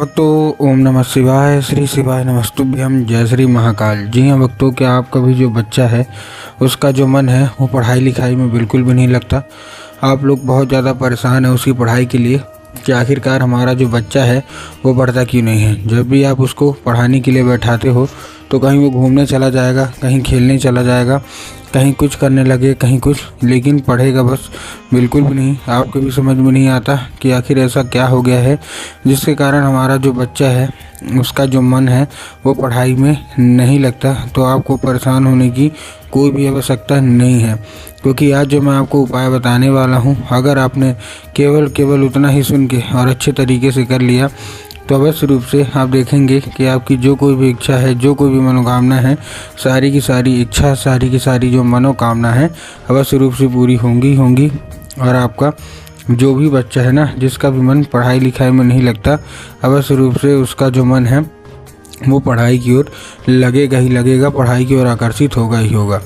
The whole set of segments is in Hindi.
भक्तों, ओम नमः शिवाय, श्री शिवाय नमस्तुभ्यम, जय श्री महाकाल। जी हाँ भक्तों, क्या आपका भी जो बच्चा है उसका जो मन है वो पढ़ाई लिखाई में बिल्कुल भी नहीं लगता। आप लोग बहुत ज़्यादा परेशान हैं उसकी पढ़ाई के लिए कि आखिरकार हमारा जो बच्चा है वो पढ़ता क्यों नहीं है। जब भी आप उसको पढ़ाने के लिए बैठाते हो तो कहीं वो घूमने चला जाएगा, कहीं खेलने चला जाएगा, कहीं कुछ करने लगे, कहीं कुछ, लेकिन पढ़ेगा बस बिल्कुल भी नहीं। आपको भी समझ में नहीं आता कि आखिर ऐसा क्या हो गया है जिसके कारण हमारा जो बच्चा है उसका जो मन है वो पढ़ाई में नहीं लगता। तो आपको परेशान होने की कोई भी आवश्यकता नहीं है, क्योंकि आज जो मैं आपको उपाय बताने वाला हूँ, अगर आपने केवल उतना ही सुन के और अच्छे तरीके से कर लिया तो अवश्य रूप से आप देखेंगे कि आपकी जो कोई भी इच्छा है, जो कोई भी मनोकामना है, सारी की सारी इच्छा, सारी की सारी जो मनोकामना है अवश्य रूप से पूरी होंगी। और आपका जो भी बच्चा है ना, जिसका भी मन पढ़ाई लिखाई में नहीं लगता, अवश्य रूप से उसका जो मन है वो पढ़ाई की ओर लगेगा ही लगेगा, पढ़ाई की ओर आकर्षित होगा ही होगा।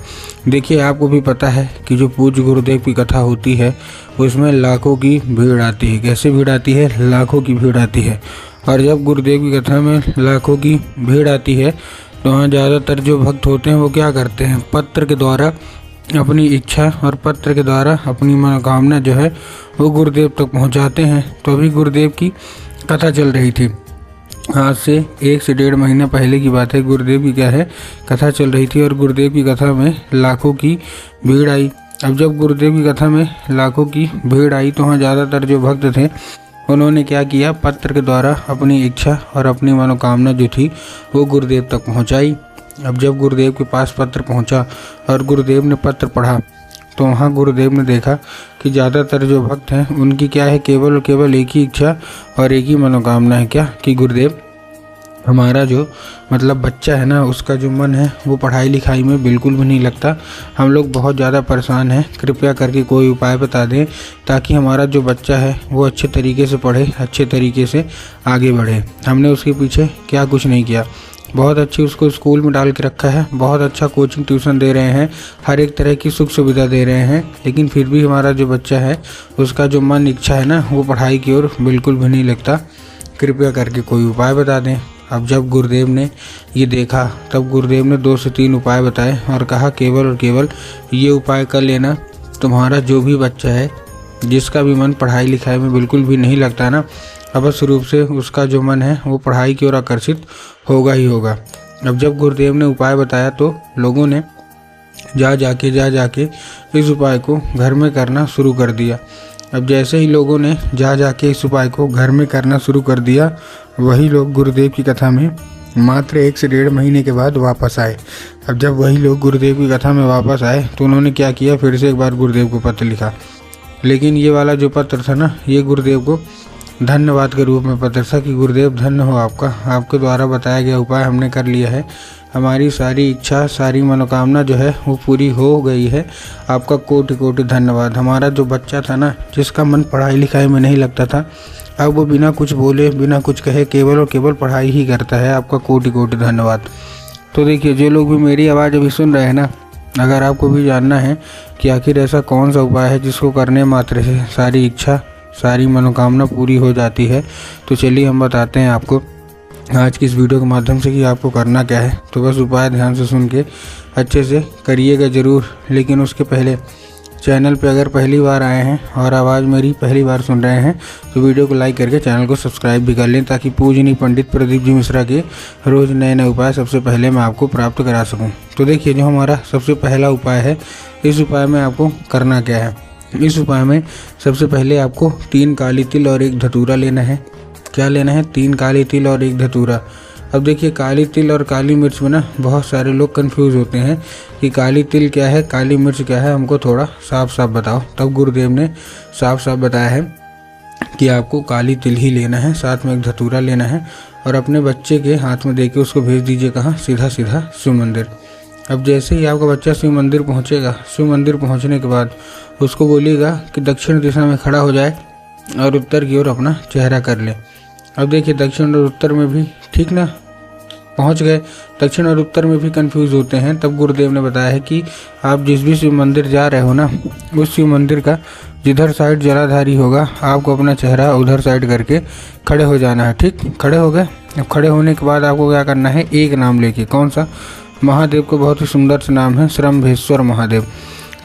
देखिए, आपको भी पता है कि जो पूज्य गुरुदेव की कथा होती है उसमें लाखों की भीड़ आती है। कैसे भीड़ आती है? लाखों की भीड़ आती है। और जब गुरुदेव की कथा में लाखों की भीड़ आती है तो वहाँ ज़्यादातर जो भक्त होते हैं वो क्या करते हैं, पत्र के द्वारा अपनी इच्छा और पत्र के द्वारा अपनी मनोकामना जो है वो गुरुदेव तक पहुँचाते हैं। तो अभी गुरुदेव की कथा चल रही थी, आज से 1 से 1.5 महीना पहले की बात है। गुरुदेव की क्या है, कथा चल रही थी और गुरुदेव की कथा में लाखों की भीड़ आई। अब जब गुरुदेव की कथा में लाखों की भीड़ आई तो वहाँ ज़्यादातर जो भक्त थे उन्होंने क्या किया, पत्र के द्वारा अपनी इच्छा और अपनी मनोकामना जो थी वो गुरुदेव तक पहुँचाई। अब जब गुरुदेव के पास पत्र पहुँचा और गुरुदेव ने पत्र पढ़ा तो वहाँ गुरुदेव ने देखा कि ज़्यादातर जो भक्त हैं उनकी क्या है, केवल और केवल एक ही इच्छा और एक ही मनोकामना है, क्या कि गुरुदेव हमारा जो बच्चा है ना उसका जो मन है वो पढ़ाई लिखाई में बिल्कुल भी नहीं लगता। हम लोग बहुत ज़्यादा परेशान हैं, कृपया करके कोई उपाय बता दें ताकि हमारा जो बच्चा है वो अच्छे तरीके से पढ़े, अच्छे तरीके से आगे बढ़े। हमने उसके पीछे क्या कुछ नहीं किया, बहुत अच्छी उसको स्कूल में डाल के रखा है, बहुत अच्छा कोचिंग ट्यूशन दे रहे हैं, हर एक तरह की सुख सुविधा दे रहे हैं, लेकिन फिर भी हमारा जो बच्चा है उसका जो मन इच्छा है ना वो पढ़ाई की ओर बिल्कुल भी नहीं लगता। कृपया करके कोई उपाय बता दें। अब जब गुरुदेव ने ये देखा तब गुरुदेव ने 2 से 3 उपाय बताए और कहा केवल और केवल ये उपाय कर लेना, तुम्हारा जो भी बच्चा है जिसका भी मन पढ़ाई लिखाई में बिल्कुल भी नहीं लगता ना, अवश्य रूप से उसका जो मन है वो पढ़ाई की ओर आकर्षित होगा ही होगा। अब जब गुरुदेव ने उपाय बताया तो लोगों ने जा जाके इस उपाय को घर में करना शुरू कर दिया। अब जैसे ही लोगों ने जाके इस उपाय को घर में करना शुरू कर दिया, वही लोग गुरुदेव की कथा में मात्र 1 से 1.5 महीने के बाद वापस आए। अब जब वही लोग गुरुदेव की कथा में वापस आए तो उन्होंने क्या किया, फिर से एक बार गुरुदेव को पत्र लिखा। लेकिन ये वाला जो पत्र था ना, ये गुरुदेव को धन्यवाद के रूप में पत्र था कि गुरुदेव धन्य हो आपका, आपके द्वारा बताया गया उपाय हमने कर लिया है, हमारी सारी इच्छा सारी मनोकामना जो है वो पूरी हो गई है, आपका कोटि कोटि धन्यवाद। हमारा जो बच्चा था ना जिसका मन पढ़ाई लिखाई में नहीं लगता था, अब वो बिना कुछ बोले बिना कुछ कहे केवल और केवल पढ़ाई ही करता है, आपका कोटि कोटि धन्यवाद। तो देखिए, जो लोग भी मेरी आवाज़ अभी सुन रहे हैं ना, अगर आपको भी जानना है कि आखिर ऐसा कौन सा उपाय है जिसको करने मात्र से सारी इच्छा सारी मनोकामना पूरी हो जाती है, तो चलिए हम बताते हैं आपको आज की इस वीडियो के माध्यम से कि आपको करना क्या है। तो बस उपाय ध्यान से सुन के अच्छे से करिएगा ज़रूर। लेकिन उसके पहले चैनल पे अगर पहली बार आए हैं और आवाज़ मेरी पहली बार सुन रहे हैं तो वीडियो को लाइक करके चैनल को सब्सक्राइब भी कर लें, ताकि पूजनीय पंडित प्रदीप जी मिश्रा के रोज़ नए नए उपाय सबसे पहले मैं आपको प्राप्त करा सकूँ। तो देखिए, जो हमारा सबसे पहला उपाय है, इस उपाय में आपको करना क्या है। इस उपाय में सबसे पहले आपको 3 काली तिल और 1 धतूरा लेना है। क्या लेना है? 3 काली तिल और 1 धतूरा। अब देखिए, काली तिल और काली मिर्च में ना बहुत सारे लोग कंफ्यूज होते हैं कि काली तिल क्या है, काली मिर्च क्या है, हमको थोड़ा साफ साफ बताओ। तब गुरुदेव ने साफ साफ बताया है कि आपको काली तिल ही लेना है, साथ में 1 धतूरा लेना है और अपने बच्चे के हाथ में देके उसको भेज दीजिए कहाँ, सीधा शिव मंदिर। अब जैसे ही आपका बच्चा शिव मंदिर पहुँचेगा, शिव मंदिर पहुँचने के बाद उसको बोलिएगा कि दक्षिण दिशा में खड़ा हो जाए और उत्तर की ओर अपना चेहरा कर ले। अब देखिए, दक्षिण और उत्तर में भी ठीक ना पहुंच गए, दक्षिण और उत्तर में भी कंफ्यूज होते हैं, तब गुरुदेव ने बताया है कि आप जिस भी शिव मंदिर जा रहे हो ना, उस शिव मंदिर का जिधर साइड जलाधारी होगा आपको अपना चेहरा उधर साइड करके खड़े हो जाना है। ठीक, खड़े हो गए। अब खड़े होने के बाद आपको क्या करना है, एक नाम लेके, कौन सा, महादेव को बहुत ही सुंदर सा नाम है श्रम्भेश्वर महादेव।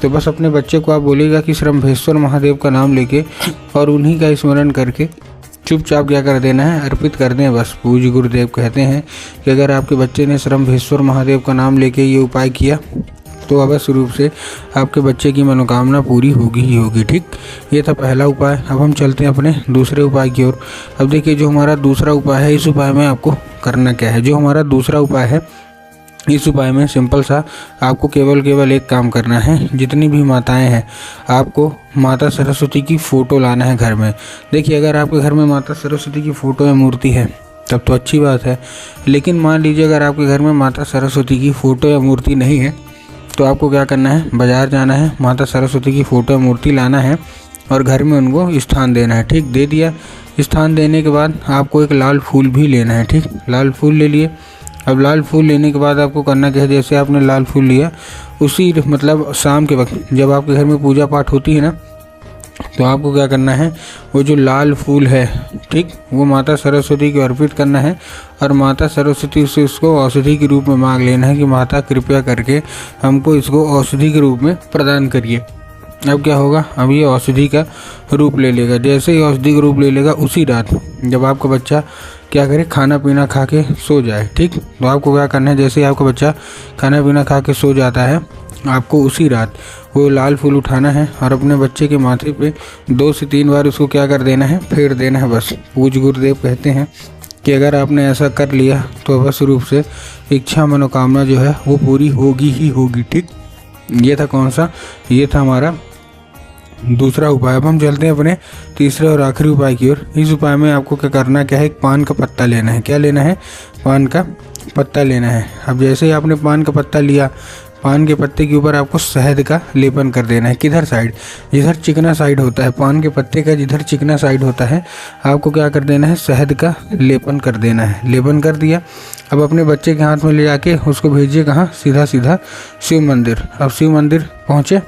तो बस अपने बच्चे को आप बोलिएगा कि श्रम्भेश्वर महादेव का नाम लेके और उन्हीं का स्मरण करके चुपचाप क्या कर देना है, अर्पित कर दें बस। पूज्य गुरुदेव कहते हैं कि अगर आपके बच्चे ने श्रम्भेश्वर महादेव का नाम लेके ये उपाय किया तो अवश्य रूप से आपके बच्चे की मनोकामना पूरी होगी ही होगी। ठीक, ये था पहला उपाय। अब हम चलते हैं अपने दूसरे उपाय की ओर। अब देखिए, जो हमारा दूसरा उपाय है, इस उपाय में आपको करना क्या है। जो हमारा दूसरा उपाय है, इस उपाय में सिंपल सा आपको केवल एक काम करना है। जितनी भी माताएं हैं, आपको माता सरस्वती की फ़ोटो लाना है घर में। देखिए, अगर आपके घर में माता सरस्वती की फ़ोटो या मूर्ति है तब तो अच्छी बात है, लेकिन मान लीजिए अगर आपके घर में माता सरस्वती की फ़ोटो या मूर्ति नहीं है तो आपको क्या करना है, बाज़ार जाना है, माता सरस्वती की फ़ोटो या मूर्ति लाना है और घर में उनको स्थान देना है। ठीक, दे दिया। स्थान देने के बाद आपको एक लाल फूल भी लेना है। ठीक, लाल फूल ले लिए। अब लाल फूल लेने के बाद आपको करना क्या है, जैसे आपने लाल फूल लिया, उसी मतलब शाम के वक्त जब आपके घर में पूजा पाठ होती है ना, तो आपको क्या करना है, वो जो लाल फूल है, ठीक, वो माता सरस्वती को अर्पित करना है और माता सरस्वती से उसको औषधि के रूप में मांग लेना है कि माता कृपया करके हमको इसको औषधि के रूप में प्रदान करिए। अब क्या होगा, अब ये औषधि का रूप ले लेगा। जैसे ही औषधि का रूप ले लेगा, उसी रात जब आपका बच्चा क्या करे, खाना पीना खा के सो जाए, ठीक, तो आपको क्या करना है, जैसे ही आपका बच्चा खाना पीना खा के सो जाता है, आपको उसी रात वो लाल फूल उठाना है और अपने बच्चे के माथे पे 2 से 3 बार उसको क्या कर देना है, फेर देना है बस। पूज्य गुरुदेव कहते हैं कि अगर आपने ऐसा कर लिया तो अवश्य रूप से इच्छा मनोकामना जो है वो पूरी होगी ही होगी। ठीक, ये था कौन सा, ये था हमारा दूसरा उपाय। अब हम चलते हैं अपने तीसरे और आखिरी उपाय की ओर। इस उपाय में आपको क्या करना क्या है, एक पान का पत्ता लेना है। क्या लेना है, पान का पत्ता लेना है। अब जैसे ही आपने पान का पत्ता लिया, पान के पत्ते के ऊपर आपको शहद का लेपन कर देना है। किधर साइड, जिधर चिकना साइड होता है पान के पत्ते का, जिधर चिकना साइड होता है, आपको क्या कर देना है, शहद का लेपन कर देना है। लेपन कर दिया। अब अपने बच्चे के हाथ में ले जाके उसको भेजिए कहाँ, सीधा सीधा शिव मंदिर। अब शिव मंदिर पहुँचे।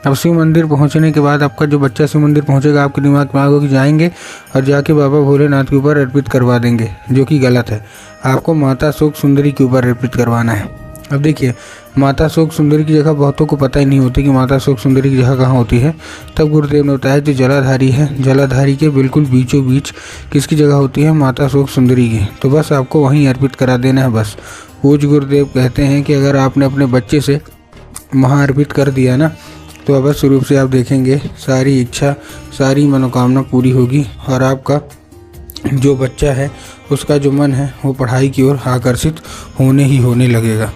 अब शिव मंदिर पहुंचने के बाद आपका जो बच्चा शिव मंदिर पहुंचेगा, आपके दिमाग में आगे जाएंगे और जाके बाबा भोलेनाथ के ऊपर अर्पित करवा देंगे, जो कि गलत है। आपको माता शोक सुंदरी के ऊपर अर्पित करवाना है। अब देखिए, माता शोक सुंदरी की जगह बहुतों को पता ही नहीं होती कि माता शोक सुंदरी की जगह कहाँ होती है। तब गुरुदेव ने बताया जो जलाधारी है, जलाधारी के बिल्कुल बीचों बीच किसकी जगह होती है, माता शोक सुंदरी की। तो बस आपको वहीं अर्पित करा देना है बस। पूज्य गुरुदेव कहते हैं कि अगर आपने अपने बच्चे से वहाँ अर्पित कर दिया ना, तो अवश्य रूप से आप देखेंगे सारी इच्छा, सारी मनोकामना पूरी होगी और आपका जो बच्चा है उसका जो मन है वो पढ़ाई की ओर आकर्षित होने ही होने लगेगा।